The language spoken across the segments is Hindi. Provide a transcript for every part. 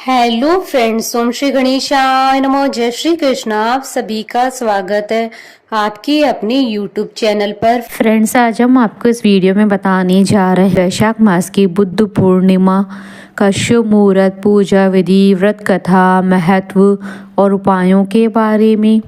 हेलो फ्रेंड्स, ओम श्री गणेशाय नमः। जय श्री कृष्ण। आप सभी का स्वागत है आपके अपने यूट्यूब चैनल पर। फ्रेंड्स, आज हम आपको इस वीडियो में बताने जा रहे हैं वैशाख मास की बुद्ध पूर्णिमा का शुभ मुहूर्त, पूजा विधि, व्रत कथा, महत्व और उपायों के बारे में।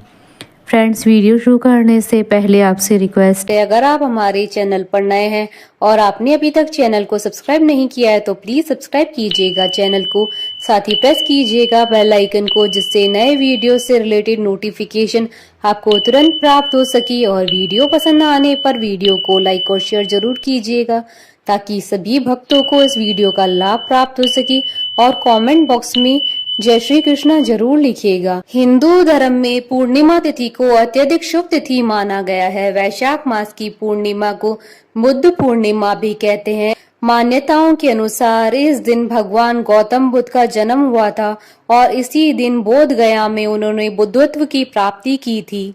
फ्रेंड्स, वीडियो शुरू करने से पहले आपसे रिक्वेस्ट है, अगर आप हमारे चैनल पर नए हैं और आपने अभी तक चैनल को सब्सक्राइब नहीं किया है तो प्लीज सब्सक्राइब कीजिएगा चैनल को, साथ ही प्रेस कीजिएगा बेल आइकन को, जिससे नए वीडियो से रिलेटेड नोटिफिकेशन आपको तुरंत प्राप्त हो सके। और वीडियो पसंद आने पर वीडियो को लाइक और शेयर जरूर कीजिएगा ताकि सभी भक्तों को इस वीडियो का लाभ प्राप्त हो सके। और कमेंट बॉक्स में जय श्री कृष्ण जरूर लिखिएगा। हिंदू धर्म में पूर्णिमा तिथि को अत्यधिक शुभ तिथि माना गया है। वैशाख मास की पूर्णिमा को बुद्ध पूर्णिमा भी कहते हैं। मान्यताओं के अनुसार इस दिन भगवान गौतम बुद्ध का जन्म हुआ था और इसी दिन बोध गया में उन्होंने बुद्धत्व की प्राप्ति की थी।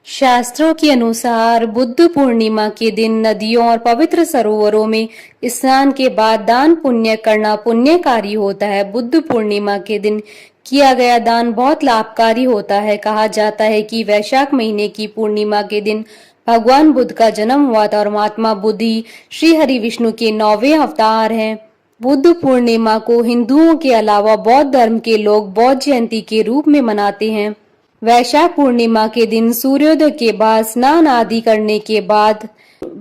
शास्त्रों के अनुसार बुद्ध पूर्णिमा के दिन नदियों और पवित्र सरोवरों में स्नान के बाद दान पुण्य करना पुण्यकारी होता है। बुद्ध पूर्णिमा के दिन किया गया दान बहुत लाभकारी होता है। कहा जाता है कि वैशाख महीने की पूर्णिमा के दिन भगवान बुद्ध का जन्म हुआ था और महात्मा बुद्ध श्री हरि विष्णु के 9वें अवतार हैं। बुद्ध पूर्णिमा को हिंदुओं के अलावा बौद्ध धर्म के लोग बौद्ध जयंती के रूप में मनाते हैं। वैशाख पूर्णिमा के दिन सूर्योदय के बाद स्नान आदि करने के बाद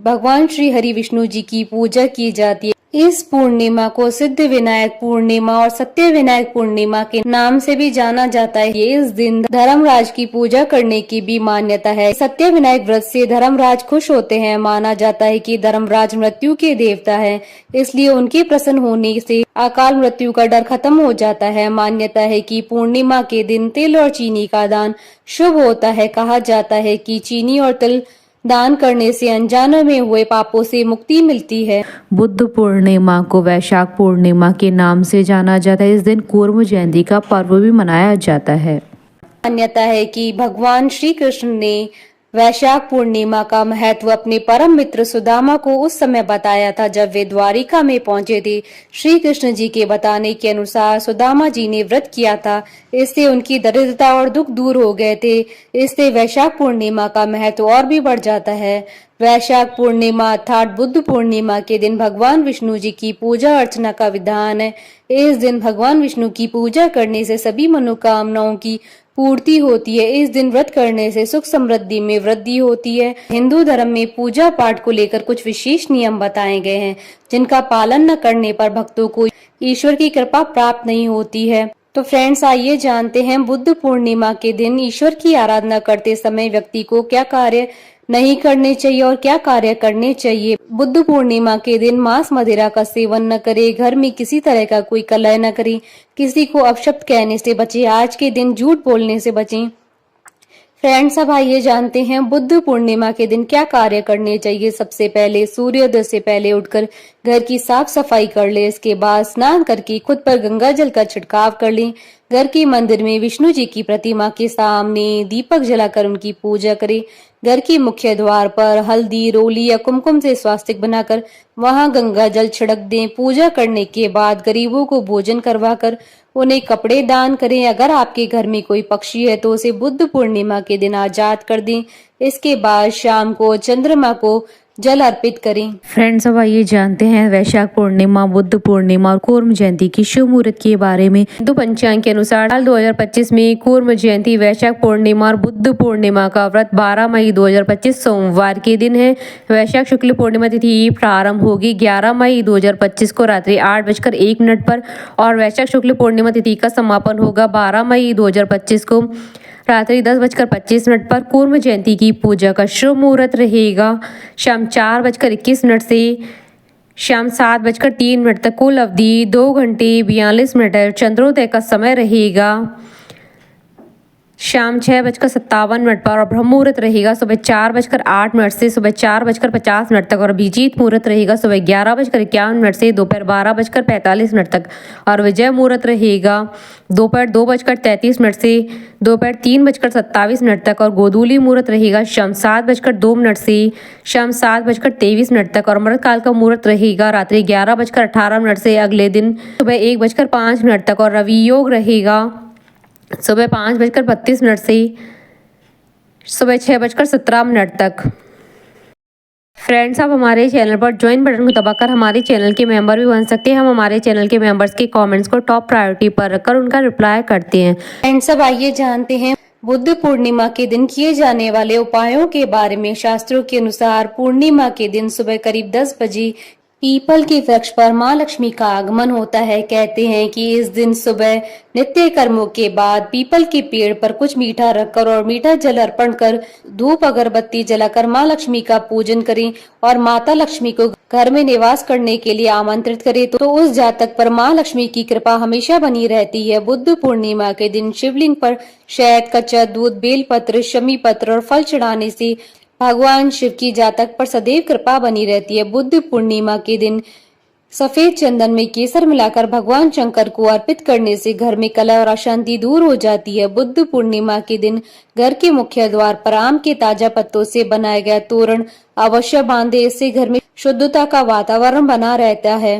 भगवान श्री हरि विष्णु जी की पूजा की जाती है। इस पूर्णिमा को सिद्ध विनायक पूर्णिमा और सत्य विनायक पूर्णिमा के नाम से भी जाना जाता है। इस दिन धर्मराज की पूजा करने की भी मान्यता है। सत्य विनायक व्रत से धर्मराज खुश होते हैं। माना जाता है कि धर्मराज मृत्यु के देवता है, इसलिए उनके प्रसन्न होने से अकाल मृत्यु का डर खत्म हो जाता है। मान्यता है कि पूर्णिमा के दिन तिल और चीनी का दान शुभ होता है। कहा जाता है कि चीनी और तिल दान करने से अनजाने में हुए पापों से मुक्ति मिलती है। बुद्ध पूर्णिमा को वैशाख पूर्णिमा के नाम से जाना जाता है। इस दिन कूर्म जयंती का पर्व भी मनाया जाता है। मान्यता है कि भगवान श्री कृष्ण ने वैशाख पूर्णिमा का महत्व अपने परम मित्र सुदामा को उस समय बताया था जब वे द्वारिका में पहुंचे थे। श्री कृष्ण जी के बताने के अनुसार सुदामा जी ने व्रत किया था, इससे उनकी दरिद्रता और दुख दूर हो गए थे। इससे वैशाख पूर्णिमा का महत्व और भी बढ़ जाता है। वैशाख पूर्णिमा अर्थात बुद्ध पूर्णिमा के दिन भगवान विष्णु जी की पूजा अर्चना का विधान है। इस दिन भगवान विष्णु की पूजा करने से सभी मनोकामनाओं की पूर्ति होती है। इस दिन व्रत करने से सुख समृद्धि में वृद्धि होती है। हिंदू धर्म में पूजा पाठ को लेकर कुछ विशेष नियम बताए गए हैं, जिनका पालन न करने पर भक्तों को ईश्वर की कृपा प्राप्त नहीं होती है। तो फ्रेंड्स, आइए जानते हैं बुद्ध पूर्णिमा के दिन ईश्वर की आराधना करते समय व्यक्ति को क्या कार्य नहीं करने चाहिए और क्या कार्य करने चाहिए। बुद्ध पूर्णिमा के दिन मांस मदिरा का सेवन न करें, घर में किसी तरह का कोई कलह न करें, किसी को अपशब्द कहने से बचें, आज के दिन झूठ बोलने से बचें। फ्रेंड्स, अब आइए जानते हैं बुद्ध पूर्णिमा के दिन क्या कार्य करने चाहिए। सबसे पहले सूर्योदय से पहले उठकर घर की साफ सफाई कर ले। इसके बाद स्नान करके खुद पर गंगा जल का छिड़काव कर लें। घर के मंदिर में विष्णु जी की प्रतिमा के सामने दीपक जलाकर उनकी पूजा करें। घर के मुख्य द्वार पर हल्दी, रोली या कुमकुम से स्वास्तिक बनाकर वहां गंगा जल छिड़क दें। पूजा करने के बाद गरीबों को भोजन करवाकर उन्हें कपड़े दान करें। अगर आपके घर में कोई पक्षी है तो उसे बुद्ध पूर्णिमा के दिन आजाद कर दें। इसके बाद शाम को चंद्रमा को जल अर्पित करें। फ्रेंड्स, अब आइए जानते हैं वैशाख पूर्णिमा, बुद्ध पूर्णिमा और कूर्म जयंती की शुभ मुहूर्त के बारे में। हिंदू पंचांग के अनुसार साल 2025 में कूर्म जयंती, वैशाख पूर्णिमा और बुद्ध पूर्णिमा का व्रत 12 मई 2025 सोमवार के दिन है। वैशाख शुक्ल पूर्णिमा तिथि प्रारंभ होगी 11 मई 2025 को रात्रि 8:01 पर और वैशाख शुक्ल पूर्णिमा तिथि का समापन होगा 12 मई 2025 को रात्रि 10:25 पर। कूर्म जयंती की पूजा का शुभ मुहूर्त रहेगा शाम 4:21 से शाम 7:03 तक। कुल अवधि 2 घंटे 42 मिनट है। चंद्रोदय का समय रहेगा शाम 6:57 पर और ब्रह्म मुहूर्त रहेगा सुबह 4:08 से सुबह 4:50 तक और अभिजीत मुहूर्त रहेगा सुबह 11:51 से दोपहर 12:45 तक और विजय मुहूर्त रहेगा दोपहर 2:33 से दोपहर 3:27 तक और गोधूली मुहूर्त रहेगा शाम 7:02 से शाम 7:23 तक और अमृतकाल का मुहूर्त रहेगा रात्रि 11:18 से अगले दिन सुबह 1:05 तक और रवि योग रहेगा सुबह 5:32 से सुबह 6:17 तक। फ्रेंड्स, आप हमारे चैनल पर ज्वाइन बटन को दबाकर हमारे चैनल के मेंबर भी बन सकते हैं। हम हमारे चैनल के मेंबर्स के कमेंट्स को टॉप प्रायोरिटी पर रखकर उनका रिप्लाई करते हैं। फ्रेंड्स, अब आइए जानते हैं बुद्ध पूर्णिमा के दिन किए जाने वाले उपायों के बारे में। शास्त्रों के अनुसार पूर्णिमा के दिन सुबह करीब 10 बजे पीपल के वृक्ष पर माँ लक्ष्मी का आगमन होता है। कहते हैं कि इस दिन सुबह नित्य कर्मों के बाद पीपल के पेड़ पर कुछ मीठा रखकर और मीठा जल अर्पण कर धूप अगरबत्ती जलाकर माँ लक्ष्मी का पूजन करें और माता लक्ष्मी को घर में निवास करने के लिए आमंत्रित करें तो उस जातक पर माँ लक्ष्मी की कृपा हमेशा बनी रहती है। बुद्ध पूर्णिमा के दिन शिवलिंग पर शहद, कच्चा दूध, बेलपत्र, शमी पत्र और फल चढ़ाने से भगवान शिव की जातक पर सदैव कृपा बनी रहती है। बुद्ध पूर्णिमा के दिन सफेद चंदन में केसर मिलाकर भगवान शंकर को अर्पित करने से घर में कलह और अशांति दूर हो जाती है। बुद्ध पूर्णिमा के दिन घर के मुख्य द्वार पर आम के ताजा पत्तों से बनाया गया तोरण अवश्य बांधे, इससे घर में शुद्धता का वातावरण बना रहता है।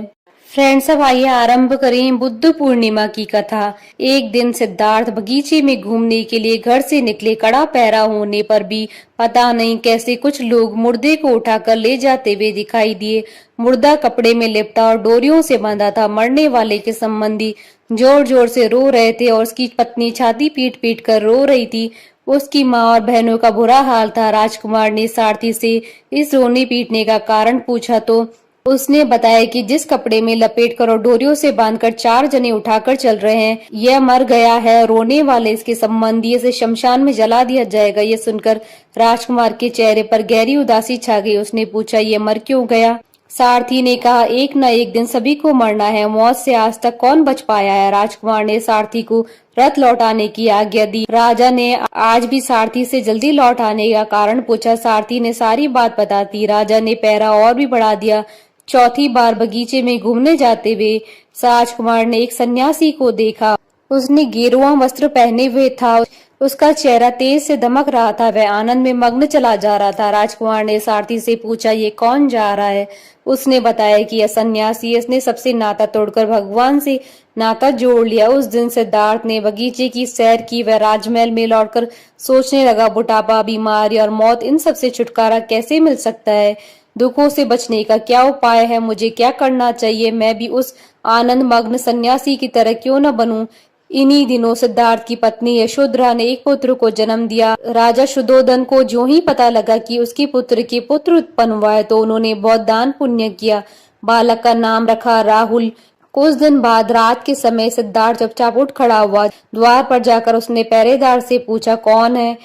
फ्रेंड्स, अब आइए आरंभ करें बुद्ध पूर्णिमा की कथा। एक दिन सिद्धार्थ बगीचे में घूमने के लिए घर से निकले। कड़ा पहरा होने पर भी पता नहीं कैसे कुछ लोग मुर्दे को उठाकर ले जाते हुए दिखाई दिए। मुर्दा कपड़े में लिपटा और डोरियों से बंधा था। मरने वाले के संबंधी जोर जोर से रो रहे थे और उसकी पत्नी छाती पीट पीट कर रो रही थी। उसकी माँ और बहनों का बुरा हाल था। राजकुमार ने सारथी से इस रोने पीटने का कारण पूछा तो उसने बताया कि जिस कपड़े में लपेटकर और डोरियों से बांधकर 4 जने उठाकर चल रहे हैं, यह मर गया है। रोने वाले इसके संबंधी इसे शमशान में जला दिया जाएगा। यह सुनकर राजकुमार के चेहरे पर गहरी उदासी छा गई। उसने पूछा, यह मर क्यों गया? सारथी ने कहा, एक न एक दिन सभी को मरना है। मौत से आज तक कौन बच पाया है? राजकुमार ने सारथी को रथ लौटाने की आज्ञा दी। राजा ने आज भी सारथी से जल्दी लौट आने का कारण पूछा। सारथी ने सारी बात बता दी। राजा ने पहरा और भी बढ़ा दिया। चौथी बार बगीचे में घूमने जाते हुए राजकुमार ने एक सन्यासी को देखा। उसने गेरुआ वस्त्र पहने हुए था। उसका चेहरा तेज से दमक रहा था। वह आनंद में मग्न चला जा रहा था। राजकुमार ने सारथी से पूछा, ये कौन जा रहा है? उसने बताया कि यह सन्यासी। इसने सबसे नाता तोड़कर भगवान से नाता जोड़ लिया। उस दिन सिद्धार्थ ने बगीचे की सैर की। वह राजमहल में लौटकर सोचने लगा, बुढ़ापा, बीमारी और मौत, इन सब से छुटकारा कैसे मिल सकता है? दुखों से बचने का क्या उपाय है? मुझे क्या करना चाहिए? मैं भी उस आनंद मग्न सन्यासी की तरह क्यों न बनूं? इन्हीं दिनों सिद्धार्थ की पत्नी यशोधरा ने एक पुत्र को जन्म दिया। राजा शुद्धोधन को जो ही पता लगा कि उसके पुत्र के पुत्र उत्पन्न हुआ है तो उन्होंने बहुत दान पुण्य किया। बालक का नाम रखा राहुल। कुछ दिन बाद रात के समय सिद्धार्थ चुपचाप उठ खड़ा हुआ। द्वार पर जाकर उसने पहरेदार से पूछा, कौन है?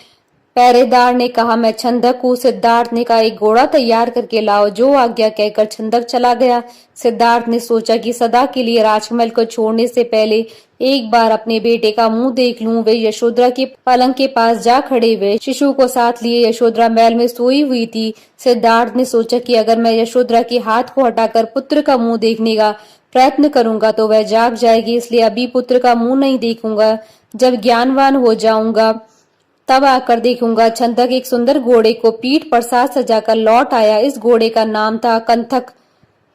पहरेदार ने कहा, मैं छंदक हूँ। सिद्धार्थ ने कहा, एक घोड़ा तैयार करके लाओ। जो आज्ञा कहकर छंदक चला गया। सिद्धार्थ ने सोचा कि सदा के लिए राजमहल को छोड़ने से पहले एक बार अपने बेटे का मुंह देख लूं। वे यशोधरा के पलंग के पास जा खड़े हुए। शिशु को साथ लिए यशोधरा महल में सोई हुई थी। सिद्धार्थ ने सोचा कि अगर मैं यशोधरा के हाथ को हटाकर पुत्र का मुंह देखने का प्रयत्न करूंगा तो वह जाग जाएगी, इसलिए अभी पुत्र का मुंह नहीं देखूंगा। जब ज्ञानवान हो जाऊंगा तब आकर देखूंगा। छंदक एक सुंदर घोड़े को पीठ पर साज सजाकर लौट आया। इस घोड़े का नाम था कंथक।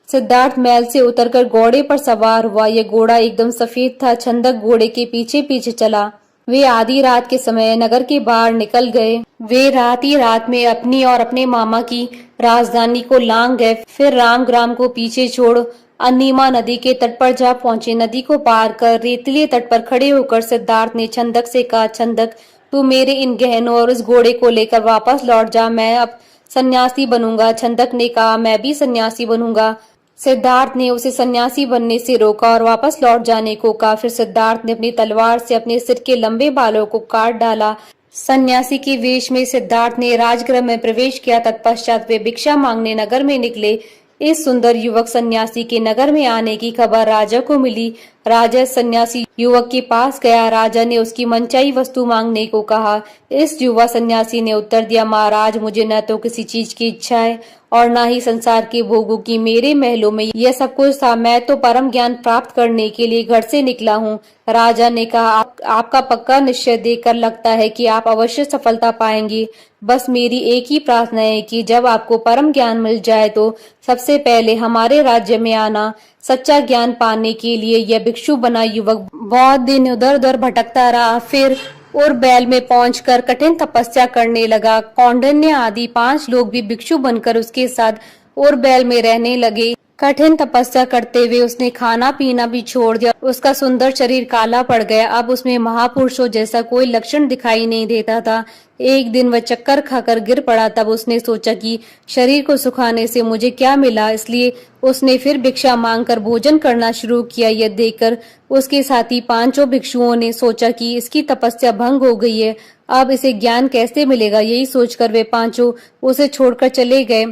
सिद्धार्थ महल से उतरकर घोड़े पर सवार हुआ। यह घोड़ा एकदम सफेद था। छंदक घोड़े के पीछे पीछे चला। वे आधी रात के समय नगर के बाहर निकल गए। वे रात ही रात में अपनी और अपने मामा की राजधानी को लांग गए। फिर रामग्राम को पीछे छोड़ अनिमा नदी के तट पर जा पहुंचे। नदी को पार कर रेतीले तट पर खड़े होकर सिद्धार्थ ने छंदक से कहा, छंदक, तू मेरे इन गहनों और इस घोड़े को लेकर वापस लौट जा। मैं अब सन्यासी बनूंगा। छंदक ने कहा, मैं भी सन्यासी बनूंगा। सिद्धार्थ ने उसे सन्यासी बनने से रोका और वापस लौट जाने को कहा। फिर सिद्धार्थ ने अपनी तलवार से अपने सिर के लंबे बालों को काट डाला। सन्यासी के वेश में सिद्धार्थ ने राजगृह में प्रवेश किया। तत्पश्चात वे भिक्षा मांगने नगर में निकले। इस सुंदर युवक सन्यासी के नगर में आने की खबर राजा को मिली। राजा सन्यासी युवक के पास गया। राजा ने उसकी मनचाही वस्तु मांगने को कहा। इस युवा सन्यासी ने उत्तर दिया, महाराज, मुझे न तो किसी चीज की इच्छा है और न ही संसार के भोगों की। मेरे महलों में यह सब कुछ था। मैं तो परम ज्ञान प्राप्त करने के लिए घर से निकला हूँ। राजा ने कहा, आपका पक्का निश्चय देखकर लगता है कि आप अवश्य सफलता पाएंगे। बस मेरी एक ही प्रार्थना है कि जब आपको परम ज्ञान मिल जाए तो सबसे पहले हमारे राज्य में आना। सच्चा ज्ञान पाने के लिए यह भिक्षु बना युवक बहुत दिन इधर उधर भटकता रहा। फिर और बैल में पहुंचकर कठिन तपस्या करने लगा। कौंडिन्य आदि 5 लोग भी भिक्षु बनकर उसके साथ और बैल में रहने लगे। कठिन तपस्या करते हुए उसने खाना पीना भी छोड़ दिया। उसका सुंदर शरीर काला पड़ गया। अब उसमें महापुरुषों जैसा कोई लक्षण दिखाई नहीं देता था। एक दिन वह चक्कर खाकर गिर पड़ा। तब उसने सोचा कि शरीर को सुखाने से मुझे क्या मिला, इसलिए उसने फिर भिक्षा मांगकर भोजन करना शुरू किया। यह देखकर उसके साथी 5 भिक्षुओं ने सोचा कि इसकी तपस्या भंग हो गई है, अब इसे ज्ञान कैसे मिलेगा। यही सोचकर वे 5 उसे छोड़कर चले गए।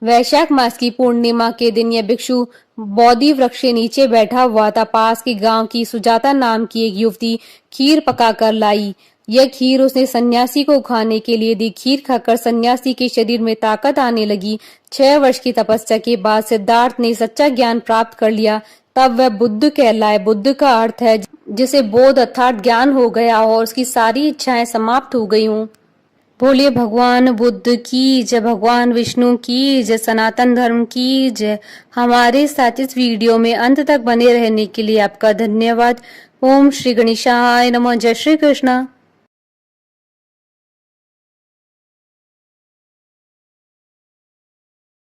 वैशाख मास की पूर्णिमा के दिन यह भिक्षु बोधि वृक्ष के नीचे बैठा हुआ था। पास के गांव की सुजाता नाम की एक युवती खीर पकाकर लाई। यह खीर उसने सन्यासी को खाने के लिए दी। खीर खाकर सन्यासी के शरीर में ताकत आने लगी। 6 वर्ष की तपस्या के बाद सिद्धार्थ ने सच्चा ज्ञान प्राप्त कर लिया। तब वह बुद्ध कहलाए। बुद्ध का अर्थ है जिसे बोध अर्थात ज्ञान हो गया हो और उसकी सारी इच्छाएं समाप्त हो गई हों। बोलिए भगवान बुद्ध की जय, भगवान विष्णु की जय, सनातन धर्म की जय। हमारे साथ इस वीडियो में अंत तक बने रहने के लिए आपका धन्यवाद। ओम श्री गणेशाय नमः। जय श्री कृष्णा।